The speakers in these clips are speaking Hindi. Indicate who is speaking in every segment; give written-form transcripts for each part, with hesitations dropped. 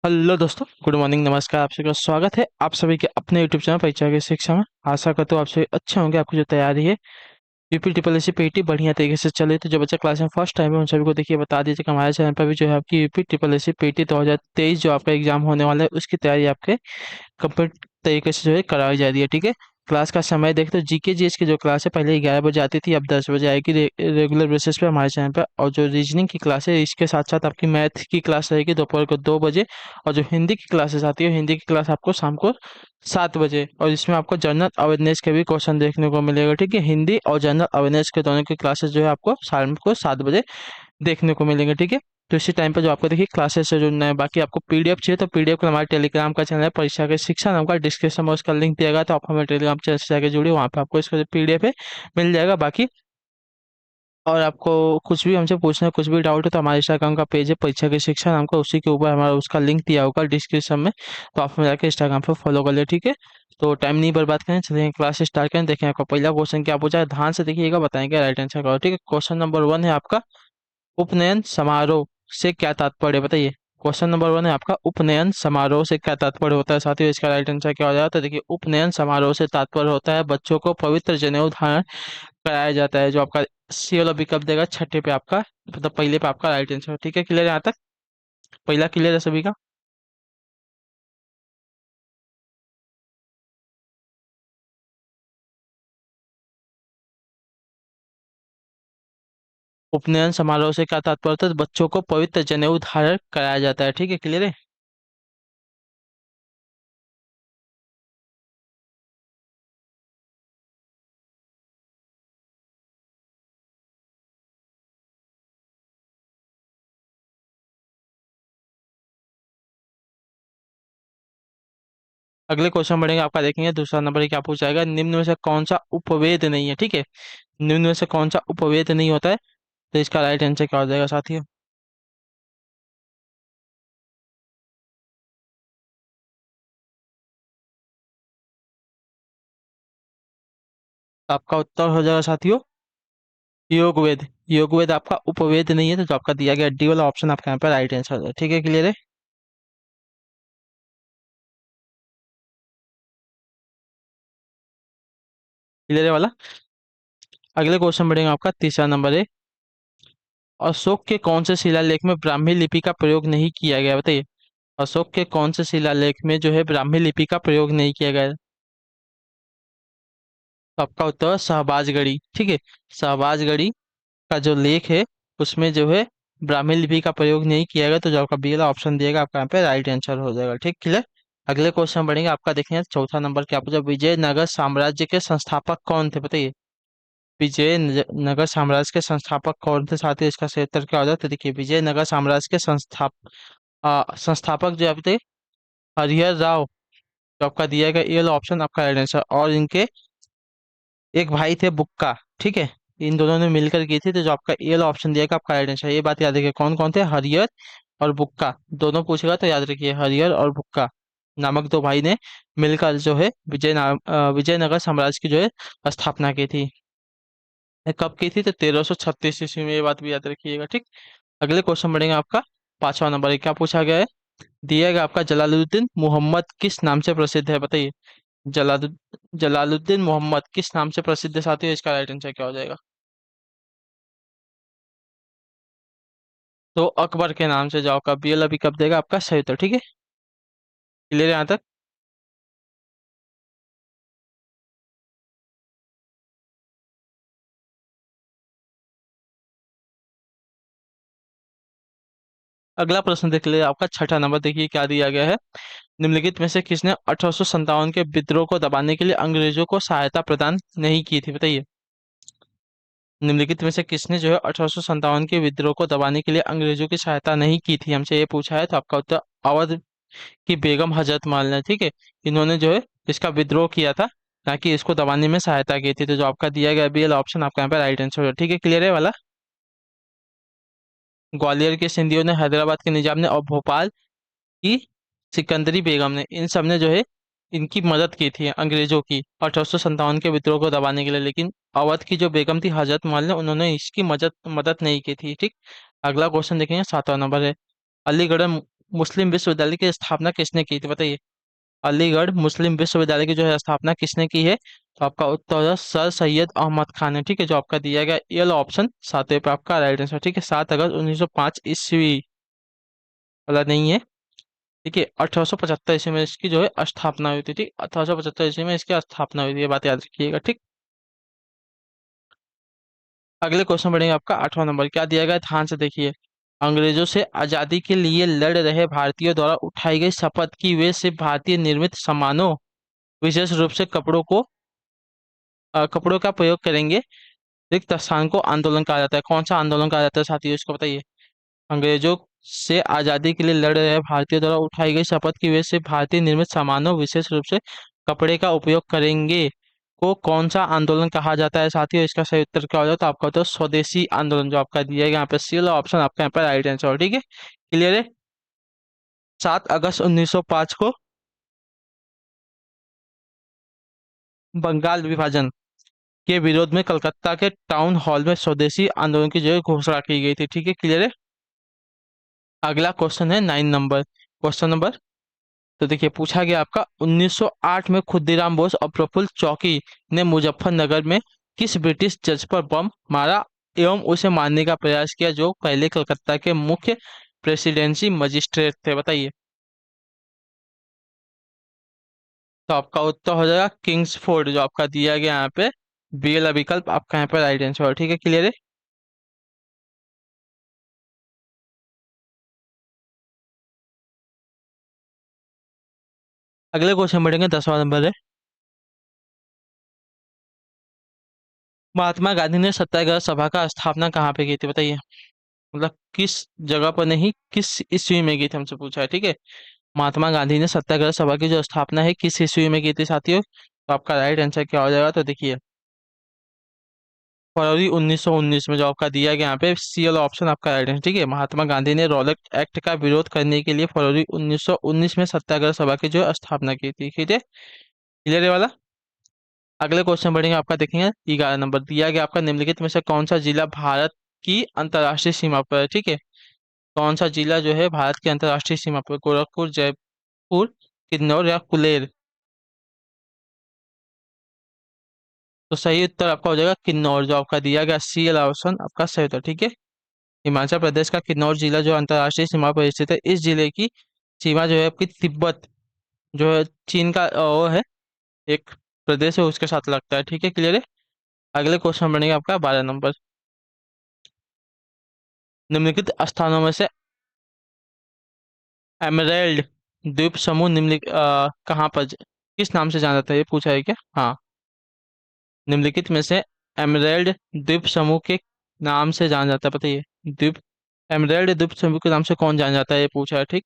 Speaker 1: हेलो दोस्तों, गुड मॉर्निंग, नमस्कार। आप सभी का स्वागत है आप सभी के अपने यूट्यूब चैनल परीक्षा की शिक्षा में। आशा करता हूँ आप सभी अच्छे होंगे। आपकी जो तैयारी है UP triple S C PT बढ़िया तरीके से चले। तो जो बच्चा क्लास में फर्स्ट टाइम है उन सभी को देखिए बता दीजिए कि हमारे चैनल पर भी जो है आपकी UP triple S C PT 2023 जो आपका एग्जाम होने वाला है उसकी तैयारी आपके कंप्लीट तरीके से जो है कराई जा रही है। ठीक है। क्लास का समय देख तो जीके जीएस की जो क्लास है पहले 11 बजे आती थी, अब 10 बजे आएगी रेगुलर बेसिस पे हमारे चैनल पर। और जो रीजनिंग की क्लास है इसके साथ साथ आपकी मैथ की क्लास रहेगी दोपहर को 2 बजे। और जो हिंदी की क्लासेस आती है हिंदी की क्लास आपको शाम को 7 बजे। और इसमें आपको जनरल अवेयरनेस के भी क्वेश्चन देखने को मिलेगा। ठीक है। हिंदी और जनरल अवेयरनेस के दोनों की क्लासेस जो है आपको शाम को 7 बजे देखने को मिलेंगे। ठीक है। तो इसी टाइम पे जो आपको देखिए क्लासेस से जुड़ना है। बाकी आपको पीडीएफ चाहिए तो पीडीएफ का हमारे टेलीग्राम का चैनल है परीक्षा के शिक्षा नाम का, डिस्क्रिप्शन में उसका लिंक दिया गया, तो आप हमारे टेलीग्राम चैनल से जाकर जुड़िए, वहाँ पे आपको इसका जो पीडीएफ है मिल जाएगा। बाकी और आपको कुछ भी हमसे पूछना है, कुछ भी डाउट है, तो हमारे इंस्टाग्राम का पेज है परीक्षा की शिक्षा नाम का, उसी के ऊपर हमारा उसका लिंक दिया होगा डिस्क्रिप्शन में, तो आप हमें जाकर इंस्टाग्राम पर फॉलो कर ले। ठीक है। तो टाइम नहीं बर्बाद करें, चलिए क्लास स्टार्ट करें। देखें आपका पहला क्वेश्चन क्या पूछा है, ध्यान से देखिएगा, बताएंगे राइट आंसर का। ठीक है। क्वेश्चन नंबर 1 है आपका, उपनयन समारोह से क्या तात्पर्य है? बताइए। क्वेश्चन नंबर 1 है आपका, उपनयन समारोह से क्या तात्पर्य होता है? साथियों इसका राइट आंसर क्या हो जाएगा? तो देखिए, उपनयन समारोह से तात्पर्य होता है बच्चों को पवित्र जनेऊ धारण कराया जाता है। जो आपका सी वाला विकल्प देगा छठे पे आपका, मतलब पहले पे आपका राइट आंसर। ठीक है, क्लियर है यहाँ तक? पहला क्लियर है सभी का? उपनयन समारोह से क्या तात्पर्य होता है? तो बच्चों को पवित्र जनेऊ धारण कराया जाता है। ठीक है, क्लियर है? अगले क्वेश्चन बढ़ेंगे आपका, देखेंगे दूसरा नंबर क्या पूछा जाएगा, निम्न में से कौन सा उपवेद नहीं है? ठीक है। निम्न में से कौन सा उपवेद नहीं होता है? तो इसका राइट आंसर क्या हो जाएगा साथियों? आपका उत्तर हो जाएगा साथियों योगवेद। योगवेद आपका उपवेद नहीं है, तो जो आपका दिया गया डी वाला ऑप्शन आपका यहाँ पे राइट आंसर है। ठीक है, क्लियर है? क्लियर है वाला। अगले क्वेश्चन बढ़ेगा आपका, तीसरा नंबर है, अशोक के कौन से शिलालेख में ब्राह्मी लिपि का प्रयोग नहीं किया गया? बताइए। अशोक के कौन से शिलालेख में जो है ब्राह्मी लिपि का प्रयोग नहीं किया गया है? तो आपका उत्तर है शहबाजगढ़ी। ठीक है। शहबाजगढ़ी का जो लेख है उसमें जो है ब्राह्मी लिपि का प्रयोग नहीं किया गया, तो जो आपका बी वाला ऑप्शन दिएगा आपका यहाँ पे राइट आंसर हो जाएगा। ठीक, क्लियर। अगले क्वेश्चन बढ़ेंगे आपका, देखेंगे चौथा नंबर क्या पूछा, विजयनगर साम्राज्य के संस्थापक कौन थे? बताइए। विजयनगर साम्राज्य के संस्थापक कौन थे? साथ ही इसका सही उत्तर क्या हो जाए? तो देखिए, विजयनगर साम्राज्य के संस्थापक जो आप थे हरिहर राव, जो आपका दिया गया ये वाला ऑप्शन आपका राइट आंसर। और इनके एक भाई थे बुक्का। ठीक है। इन दोनों ने मिलकर की थी, तो जो आपका ये वाला ऑप्शन दिया गया आपका राइट आंसर। ये बात याद रखिए, कौन कौन थे, हरिहर और बुक्का, दोनों पूछेगा तो याद रखिए हरिहर और बुक्का नामक दो भाई ने मिलकर जो है विजयनगर साम्राज्य की जो है स्थापना की थी। ये कब की थी? तो 1336 ईस्वी में, ये बात भी याद रखिएगा। ठीक। अगले क्वेश्चन बढ़ेगा आपका, पांचवा नंबर है, क्या पूछा गया है, दिया गया आपका जलालुद्दीन मोहम्मद किस नाम से प्रसिद्ध है? बताइए। जलालु जलालुद्दीन मोहम्मद किस नाम से प्रसिद्ध है साथियों? इसका राइट आंसर क्या हो जाएगा? तो अकबर के नाम से जाओ, का बीएल अभी कब देगा आपका सही उत्तर। ठीक है, क्लियर है यहाँ तक? अगला प्रश्न देख ले आपका, छठा नंबर, देखिए क्या दिया गया है, निम्नलिखित में से किसने 1857 के विद्रोह को दबाने के लिए अंग्रेजों को सहायता प्रदान नहीं की थी? बताइए। निम्नलिखित में से किसने जो है 1857 के विद्रोह को दबाने के लिए अंग्रेजों की सहायता नहीं की थी, हमसे ये पूछा है। तो आपका उत्तर अवध की बेगम हजरत महल ने। ठीक है। इन्होंने जो है इसका विद्रोह किया था, ना कि इसको दबाने में सहायता की थी। तो जो आपका दिया गया बी वाला ऑप्शन आपका यहाँ पे राइट आंसर है। ठीक है, क्लियर है वाला। ग्वालियर के सिंधियों ने, हैदराबाद के निजाम ने और भोपाल की सिकंदरी बेगम ने, इन सब ने जो है इनकी मदद की थी अंग्रेजों की 1857 के विद्रोह को दबाने के लिए। लेकिन अवध की जो बेगम थी हजरत महल ने, उन्होंने इसकी मदद मदद नहीं की थी। ठीक। अगला क्वेश्चन देखेंगे, सातवां नंबर है, अलीगढ़ मुस्लिम विश्वविद्यालय की स्थापना किसने की थी, बताइए। अलीगढ़ मुस्लिम विश्वविद्यालय की जो है स्थापना किसने की है? तो आपका उत्तर हो जाएगा सर सैयद अहमद खान है, ठीक है, जो आपका दिया गया ये वाला ऑप्शन सातवें पे आपका राइट आंसर, ठीक है। 7 अगस्त 1905 ईस्वी वाला नहीं है, ठीक है। 1875 ईस्वी में इसकी जो है स्थापना हुई थी, ठीक। 1875 ईस्वी में इसकी स्थापना हुई थी, ये बात याद रखिएगा, ठीक। अगले क्वेश्चन बढ़ेंगे, आपका 8वां नंबर क्या दिया गया है, ध्यान से देखिए। अंग्रेजों से आजादी के लिए लड़ रहे भारतीयों द्वारा उठाई गई शपथ की वे सिर्फ भारतीय निर्मित सामानों, विशेष रूप से कपड़ों का प्रयोग करेंगे, रिक्त स्थान को आंदोलन कहा जाता है। कौन सा आंदोलन कहा जाता है साथियों, इसको बताइए। अंग्रेजों से आजादी के लिए लड़ रहे भारतीयों द्वारा उठाई गई शपथ की वजह से भारतीय निर्मित सामानों, विशेष रूप से कपड़े का उपयोग करेंगे, को कौन सा आंदोलन कहा जाता है साथियों? इसका सही उत्तर क्या हो जाता है, आपका उत्तर स्वदेशी आंदोलन, जो आपका दिया गया यहाँ पे सी वाला ऑप्शन आपका यहाँ पे राइट आंसर, ठीक है। क्लियर है। 7 अगस्त 1905 को बंगाल विभाजन के विरोध में कलकत्ता के टाउन हॉल में स्वदेशी आंदोलन की जो है घोषणा की गई थी, ठीक है। क्लियर है। अगला क्वेश्चन है 9 नंबर, क्वेश्चन नंबर। तो देखिए पूछा गया आपका 1908 में खुदीराम बोस और प्रफुल्ल चौकी ने मुजफ्फरनगर में किस ब्रिटिश जज पर बम मारा एवं उसे मारने का प्रयास किया, जो पहले कलकत्ता के मुख्य प्रेसिडेंसी मजिस्ट्रेट थे, बताइए। तो आपका उत्तर हो जाएगा किंग्सफोर्ड, जो आपका दिया गया यहाँ पे बी वाला विकल्प आपका यहाँ पे राइट आंसर, ठीक है। क्लियर है। अगले क्वेश्चन बढ़ेंगे, 10वां नंबर है। महात्मा गांधी ने सत्याग्रह सभा का स्थापना कहाँ पे की थी, बताइए। मतलब किस जगह पर नहीं, किस ईस्वी में की थी, हमसे पूछा है, ठीक है। महात्मा गांधी ने सत्याग्रह सभा की जो स्थापना है किस ईस्वी में की थी साथियों? तो आपका राइट आंसर क्या हो जाएगा, तो देखिए फरवरी 1919 में, जो आपका दिया गया यहाँ पे सी वाला ऑप्शन आपका राइट आंसर, ठीक है। महात्मा गांधी ने रॉलेट एक्ट का विरोध करने के लिए फरवरी 1919 में सत्याग्रह सभा की जो है स्थापना की थी, ठीक है। क्लियर है वाला। अगले क्वेश्चन बढ़ेंगे, आपका देखेंगे 11 नंबर दिया गया आपका निम्नलिखित में से कौन सा जिला भारत की अंतर्राष्ट्रीय सीमा पर है, ठीक है। कौन सा जिला जो है भारत की अंतर्राष्ट्रीय सीमा पर, गोरखपुर, जयपुर, किन्नौर या कुलेर? तो सही उत्तर आपका हो जाएगा किन्नौर, जो आपका दिया गया सी वाला ऑप्शन आपका सही उत्तर, ठीक है। हिमाचल प्रदेश का किन्नौर जिला जो अंतर्राष्ट्रीय सीमा पर स्थित है, इस जिले की सीमा जो है आपकी तिब्बत, जो है चीन का वो है, एक प्रदेश है, उसके साथ लगता है, ठीक है। क्लियर है। अगले क्वेश्चन बनेगा आपका 12 नंबर। निम्नलिखित स्थानों में से एमरेल्ड द्वीप समूह कहाँ पर किस नाम से जाना जाता है, ये पूछा है क्या? हाँ। निम्नलिखित में से एमरेल्ड द्वीप समूह के नाम से जाना जाता है, बताइए। द्वीप एमरेल्ड द्वीप समूह के नाम से कौन जाना जाता है, ये पूछा है, ठीक।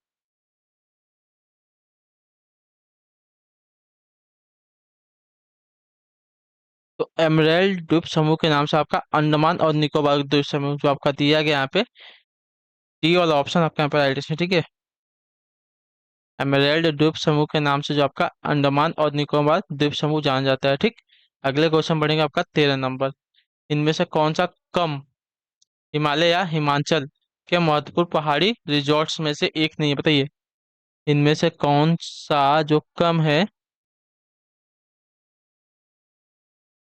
Speaker 1: तो एमरेल्ड द्वीप समूह के नाम से आपका अंडमान और निकोबार द्वीप समूह, जो आपका दिया गया यहाँ पे डी वाला ऑप्शन आपका यहाँ पे राइट है, ठीक है। एमरेल्ड द्वीप समूह के नाम से जो आपका अंडमान और निकोबार द्वीप समूह जाना जाता है, ठीक। अगले क्वेश्चन बढ़ेंगे आपका 13 नंबर। इनमें से कौन सा कम हिमालय या हिमाचल के महत्वपूर्ण पहाड़ी रिजॉर्ट्स में से एक नहीं है, बताइए। इनमें से कौन सा जो कम है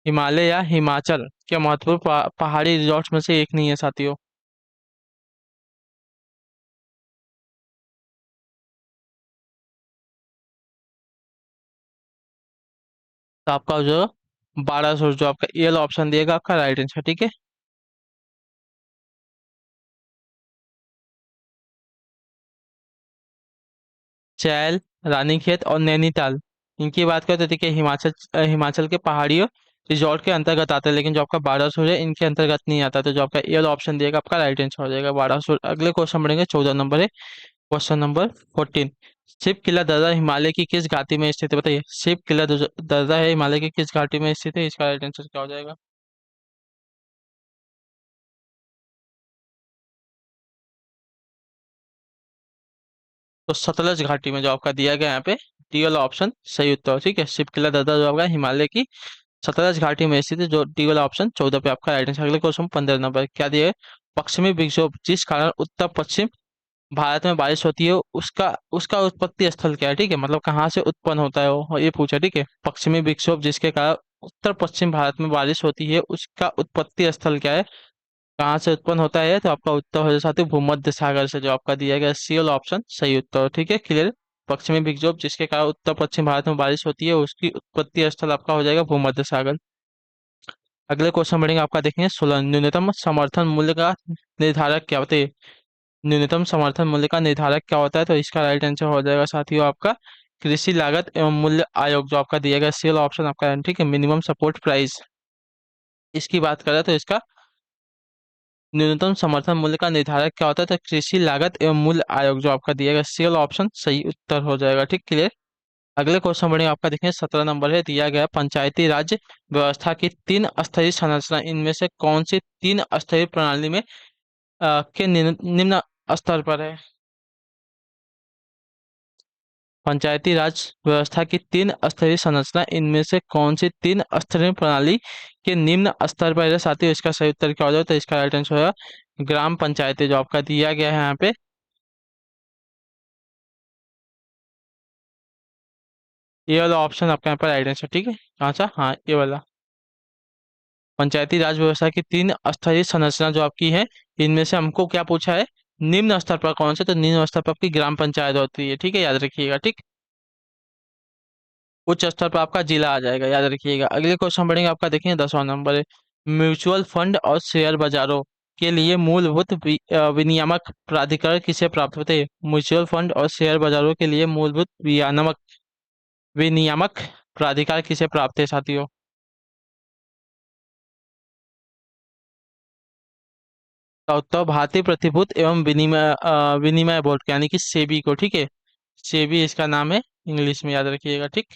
Speaker 1: हिमालय या हिमाचल के महत्वपूर्ण पहाड़ी रिजॉर्ट्स में से एक नहीं है साथियों? तो आपका जो 1200, जो आपका ये वाला ऑप्शन दिएगा आपका राइट आंसर, ठीक है। चैल, रानीखेत और नैनीताल, इनकी बात करें तो देखिए हिमाचल के पहाड़ियों रिजॉर्ट के अंतर्गत आता है, लेकिन जो आपका 1200 है इनके अंतर्गत नहीं आता, तो जो आपका ये वाला ऑप्शन दिएगा आपका राइट आंसर हो जाएगा 1200। अगले क्वेश्चन बढ़ेंगे, 14 नंबर है, क्वेश्चन नंबर 14। शिव किला दर्रा हिमालय की किस घाटी में स्थित है, बताइए। शिव किला दर्रा है हिमालय की किस घाटी में स्थित है, इसका राइट आंसर क्या हो जाएगा? तो सतलज घाटी में, जो आपका दिया गया यहाँ पे डी वाला ऑप्शन सही उत्तर है, ठीक है। शिव किला दर्रा जो आपका हिमालय की सतलज घाटी में स्थित है, जो डी वाला ऑप्शन 14 पे आपका राइट आंसर। अगले क्वेश्चन 15 नंबर क्या दिया है, पश्चिमी विक्षोभ जिस कारण उत्तर पश्चिम भारत में बारिश होती है उसका उसका उत्पत्ति स्थल क्या है, ठीक है, मतलब कहाँ से उत्पन्न होता है वो, ये पूछा, ठीक है। पश्चिमी विक्षोभ जिसके कारण उत्तर पश्चिम भारत में बारिश होती है उसका उत्पत्ति स्थल क्या है, कहाँ से उत्पन्न होता है, तो आपका उत्तर हो जाता है भूमध्य सागर से, जो आपका दिया गया सी वाला ऑप्शन सही उत्तर है, ठीक है, क्लियर। पश्चिमी विक्षोभ जिसके कारण उत्तर पश्चिम भारत में बारिश होती है उसकी उत्पत्ति स्थल आपका हो जाएगा भूमध्य सागर। अगले क्वेश्चन बढ़ेंगे, आपका देखेंगे 16, न्यूनतम समर्थन मूल्य का निर्धारक क्या होता है। न्यूनतम समर्थन मूल्य का निर्धारक क्या होता है, तो इसका राइट आंसर हो जाएगा साथियों आपका कृषि लागत एवं मूल्य आयोग, जो आपका दिया गया सी वाला ऑप्शन आपका है, ठीक है, मिनिमम सपोर्ट प्राइस। इसकी बात करें तो इसका न्यूनतम समर्थन मूल्य का निर्धारक क्या होता है, तो कृषि लागत एवं मूल्य आयोग, जो आपका दिया गया सी वाला ऑप्शन सही उत्तर हो जाएगा, ठीक, क्लियर। अगले क्वेश्चन बढ़ेंगे, आपका देखें 17 नंबर है, दिया गया पंचायती राज व्यवस्था की तीन स्तरीय संरचना इनमें से कौन सी तीन स्तरीय प्रणाली में के निम्न स्तर पर है। पंचायती राज व्यवस्था की तीन स्तरीय संरचना इनमें से कौन सी तीन स्तरीय प्रणाली के निम्न स्तर पर है साथियों, इसका सही उत्तर क्या हो जाए, तो इसका राइट आंसर होगा ग्राम पंचायती, जो आपका दिया गया है यहाँ पे। ये वाला ऑप्शन आपका यहाँ पर राइट आंसर, ठीक है, कौन सा, हाँ ये वाला। पंचायती राज व्यवस्था की तीन स्तरीय संरचना जो आपकी है, इनमें से हमको क्या पूछा है, निम्न स्तर पर कौन से, तो निम्न स्तर पर आपकी ग्राम पंचायत होती है, ठीक है, याद रखिएगा, ठीक। उच्च स्तर पर आपका जिला आ जाएगा, याद रखिएगा। अगले क्वेश्चन बढ़ेंगे, आपका देखेंगे 10वां नंबर है, म्यूचुअल फंड और शेयर बाजारों के लिए मूलभूत विनियामक प्राधिकरण किसे प्राप्त होते हैं। म्यूचुअल फंड और शेयर बाजारों के लिए मूलभूत विनियामक प्राधिकार किसे प्राप्त है साथियों। का उत्तर भारतीय प्रतिभूत एवं विनिमय बोर्ड यानी कि सेबी को, ठीक है, सेबी इसका नाम है, इंग्लिश में याद रखिएगा, ठीक।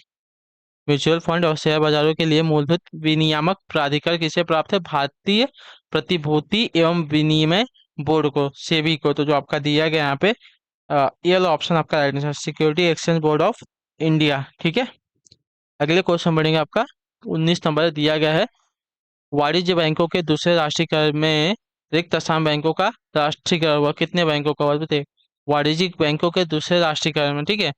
Speaker 1: म्यूचुअल फंड और शेयर बाजारों के लिए मूलभूत विनियामक प्राधिकार किसे प्राप्त है, भारतीय प्रतिभूति एवं विनिमय बोर्ड को, सेबी को, तो जो आपका दिया गया यहाँ पे ये वाला ऑप्शन आपका right answer security exchange board of India, ठीक है। अगले क्वेश्चन बढ़ेंगे, आपका 19 नंबर दिया गया है, वाणिज्य बैंकों के दूसरे राष्ट्रीयकरण में रिक्त स्थान बैंकों का राष्ट्रीयकरण हुआ, कितने बैंकों का हुआ बताइए। वाणिज्यिक बैंकों के दूसरे राष्ट्रीयकरण में, ठीक है,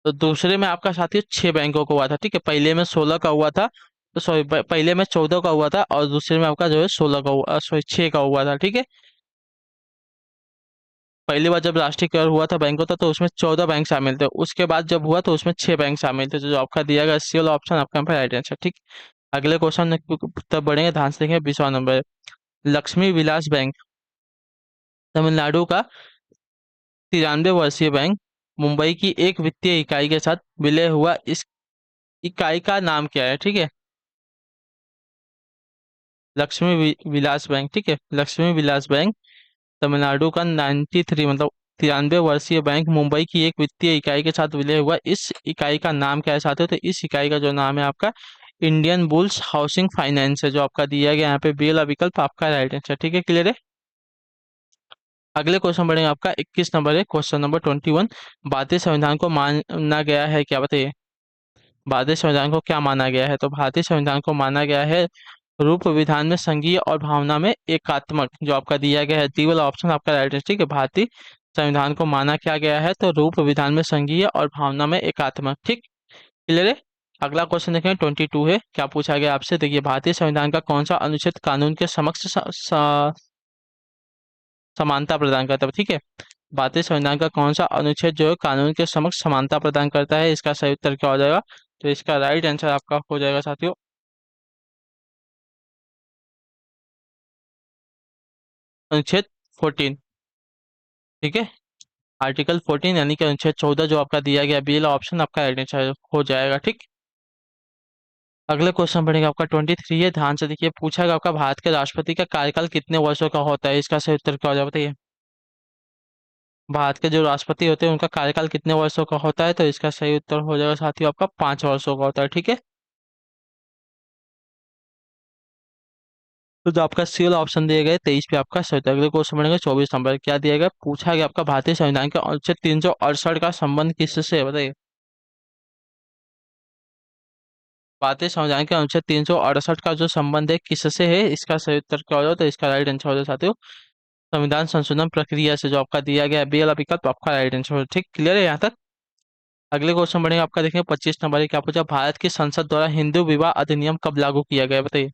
Speaker 1: तो दूसरे में आपका साथी 6 बैंकों का हुआ था, ठीक है, पहले में 16 का हुआ था, तो सॉरी पहले में 14 का हुआ था और दूसरे में आपका जो है 16 का हुआ, सॉरी 6 का हुआ था, ठीक है। पहली बार जब राष्ट्रीयकरण हुआ था बैंकों का तो उसमें 14 बैंक शामिल थे, उसके बाद जब हुआ तो उसमें 6 बैंक शामिल थे, तो जो आपका दिया गया सी वाला ऑप्शन आपका राइट आंसर, ठीक। अगले क्वेश्चन तब बढ़ेंगे, ध्यान से देखेंगे, 20वां नंबर, लक्ष्मी विलास बैंक तमिलनाडु का 93 वर्षीय बैंक मुंबई की एक वित्तीय इकाई के साथ विलय हुआ, इस इकाई का नाम क्या है, ठीक है। विलास बैंक, ठीक है, लक्ष्मी विलास बैंक तमिलनाडु का 93 मतलब 93 वर्षीय बैंक मुंबई की एक वित्तीय इकाई के साथ विलय हुआ, इस इकाई का नाम क्या है साथियों, तो इस इकाई का जो नाम है आपका इंडियन बुल्स हाउसिंग फाइनेंस है, जो आपका दिया गया यहाँ पे बी वाला विकल्प आपका राइट आंसर, ठीक है, क्लियर है। अगले क्वेश्चन बढ़ेंगे, आपका 21 नंबर है, क्वेश्चन नंबर 21, भारतीय संविधान को माना गया है क्या, बताइए। भारतीय संविधान को क्या माना गया है, तो भारतीय संविधान को माना गया है रूप विधान में संघीय और भावना में एकात्मक, जो आपका दिया गया है डी वाला ऑप्शन आपका राइट है, ठीक है। भारतीय संविधान को माना क्या गया है, तो रूप विधान में संघीय और भावना में एकात्मक, ठीक, क्लियर है। अगला क्वेश्चन देखें 22 है, क्या पूछा गया आपसे, देखिए भारतीय संविधान का कौन सा अनुच्छेद कानून के समक्ष समानता प्रदान करता है, ठीक है। भारतीय संविधान का कौन सा अनुच्छेद जो है कानून के समक्ष समानता प्रदान करता है, इसका सही उत्तर क्या हो जाएगा, तो इसका राइट आंसर आपका हो जाएगा साथियों अनुच्छेद 14, ठीक है, आर्टिकल 14 यानी कि अनुच्छेद 14 जो आपका दिया गया बी वाला ऑप्शन आपका राइट आंसर हो जाएगा, ठीक। अगले क्वेश्चन पढ़ेगा, आपका 23 है, ध्यान से देखिए, पूछा गया आपका भारत के राष्ट्रपति का कार्यकाल कितने वर्षों का होता है, इसका सही उत्तर क्या हो जाएगा बताइए। भारत के जो राष्ट्रपति होते हैं उनका कार्यकाल कितने वर्षों का होता है, तो इसका सही उत्तर हो जाएगा साथियों आपका 5 वर्षों का होता है, ठीक है। तो जो आपका सी वाला ऑप्शन दिए गए 23 पे आपका सही उत्तर। अगले क्वेश्चन बढ़ेंगे 24 नंबर, क्या दिया गया, पूछा गया आपका भारतीय संविधान के अनुच्छेद 368 का संबंध किससे है बताइए। बातें संविधान के अनुच्छेद 368 का जो संबंध है किससे है, इसका सही उत्तर क्या होगा? तो इसका राइट आंसर हो जाए साथियों संविधान संशोधन प्रक्रिया से, जो आपका दिया गया बी वाला विकल्प आपका राइट आंसर हो। ठीक, क्लियर है यहाँ तक। अगले क्वेश्चन बढ़ेगा आपका, देखेंगे 25 नंबर है। क्या पूछा? भारत की संसद द्वारा हिंदू विवाह अधिनियम कब लागू किया गया है? बताइए।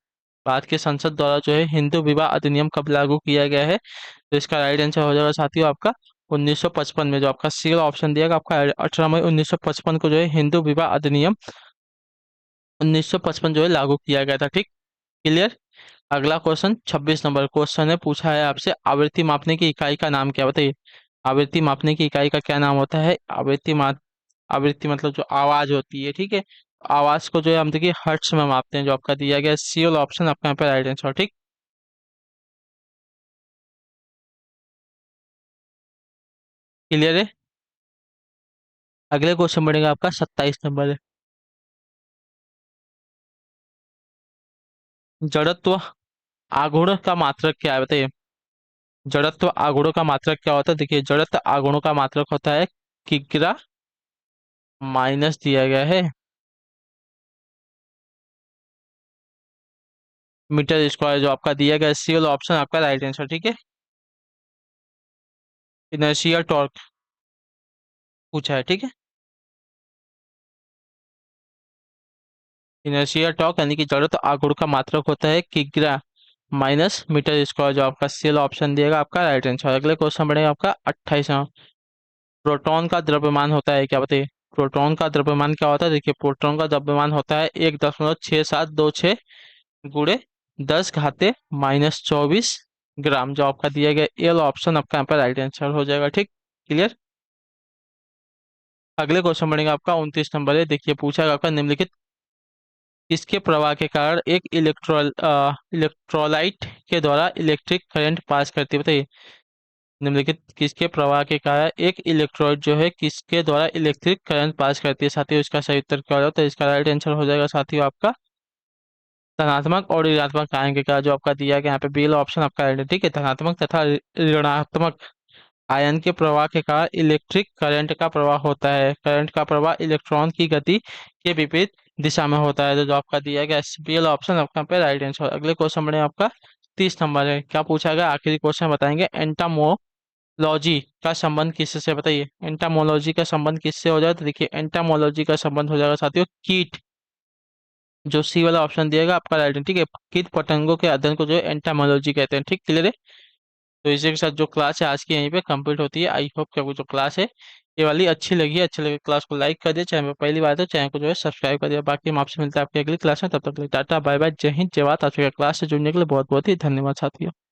Speaker 1: भारत की संसद द्वारा जो है हिंदू विवाह अधिनियम कब लागू किया गया है? तो इसका राइट आंसर हो जाएगा साथियों आपका 1955 में। जो आपका सी वाला ऑप्शन दिया गया आपका 18 मई 1955 को जो है हिंदू विवाह अधिनियम 1955 जो है लागू किया गया था। ठीक, क्लियर। अगला क्वेश्चन 26 नंबर क्वेश्चन है, पूछा है आपसे आवृत्ति मापने की इकाई का नाम क्या? बताइए। आवृत्ति मापने की इकाई का क्या नाम होता है? आवृत्ति मतलब जो आवाज होती है, ठीक है। आवाज को जो है हम देखिए हर्ट्स में मापते हैं, जो आपका दिया गया सी वाला ऑप्शन आपका यहाँ पे राइट आंसर। ठीक, क्लियर है। अगले क्वेश्चन बढ़ेगा आपका 27 नंबर है। जड़त्व आघूर्ण का मात्रक क्या है? बताइए। जड़त्व आघूर्ण का मात्रक क्या होता है? देखिए, जड़त्व आघूर्ण का मात्रक होता है किग्रा माइनस दिया गया है मीटर स्क्वायर, जो आपका दिया गया सी वाला ऑप्शन आपका राइट आंसर। ठीक है। इनर्शिया टॉर्क पूछा है, ठीक है। इनर्शिया टॉर्क यानी कि जड़त्व आघूर्ण का मात्रक होता है किग्रा माइनस मीटर स्क्वायर, जो आपका सी वाला ऑप्शन दिएगा आपका राइट आंसर। अगले क्वेश्चन बढ़ेगा आपका 28। प्रोटॉन का द्रव्यमान होता है क्या? बताइए। प्रोटॉन का द्रव्यमान क्या होता है? देखिए, प्रोटॉन का द्रव्यमान होता है 1.6726 गुणे 10 घाते -24 ग्राम, जो आपका दिया गया ए वाला ऑप्शन आपका यहाँ पर राइट आंसर हो जाएगा। ठीक, क्लियर। अगले क्वेश्चन बढ़ेगा आपका 29 नंबर है। देखिए, पूछा गया आपका निम्नलिखित किसके प्रवाह के कारण एक इलेक्ट्रोलाइट के द्वारा इलेक्ट्रिक करंट पास करती है? बताइए। निम्नलिखित किसके प्रवाह के कारण एक इलेक्ट्रोड जो है किसके द्वारा इलेक्ट्रिक करंट पास करती है? साथियों, इसका सही उत्तर क्या होगा? तो इसका राइट आंसर हो जाएगा साथियों आपका धनात्मक और ऋणात्मक आयन के कारण, जो आपका दिया गया यहाँ पे बी वाला ऑप्शन आपका राइट है। ठीक है, धनात्मक तथा ऋणात्मक आयन के प्रवाह के कारण इलेक्ट्रिक करंट का प्रवाह होता है। करंट का प्रवाह इलेक्ट्रॉन की गति के विपरीत दिशा में होता है। तो जो आपका दिया गया बी वाला ऑप्शन आपका यहाँ पे राइट आंसर। अगले क्वेश्चन बढ़े आपका 30 नंबर है। क्या पूछा गया? आखिरी क्वेश्चन बताएंगे। एंटामोलॉजी का संबंध किससे? बताइए। एंटामोलॉजी का संबंध किससे हो जाएगा? तो देखिए, एंटामोलॉजी का संबंध हो जाएगा साथियों कीट, जो सी वाला ऑप्शन दिएगा आपका राइट है। ठीक है, कीट पतंगों के अध्ययन को जो है एंटामोलॉजी कहते हैं। ठीक, क्लियर है। तो इसी के साथ जो क्लास है आज की यहीं पे कंप्लीट होती है। आई होप कि आपको जो क्लास है ये वाली अच्छी लगी है। अच्छी लगी क्लास को लाइक कर दिया, चैनल में पहली बार तो चैनल को जो है सब्सक्राइब कर दिया। बाकी हम आपसे मिलते हैं आपकी अगली क्लास में, तब तक के लिए टाटा बाय बाय, जय हिंद जय भारत। आपके क्लास से जुड़ने के लिए बहुत बहुत ही धन्यवाद साथियों।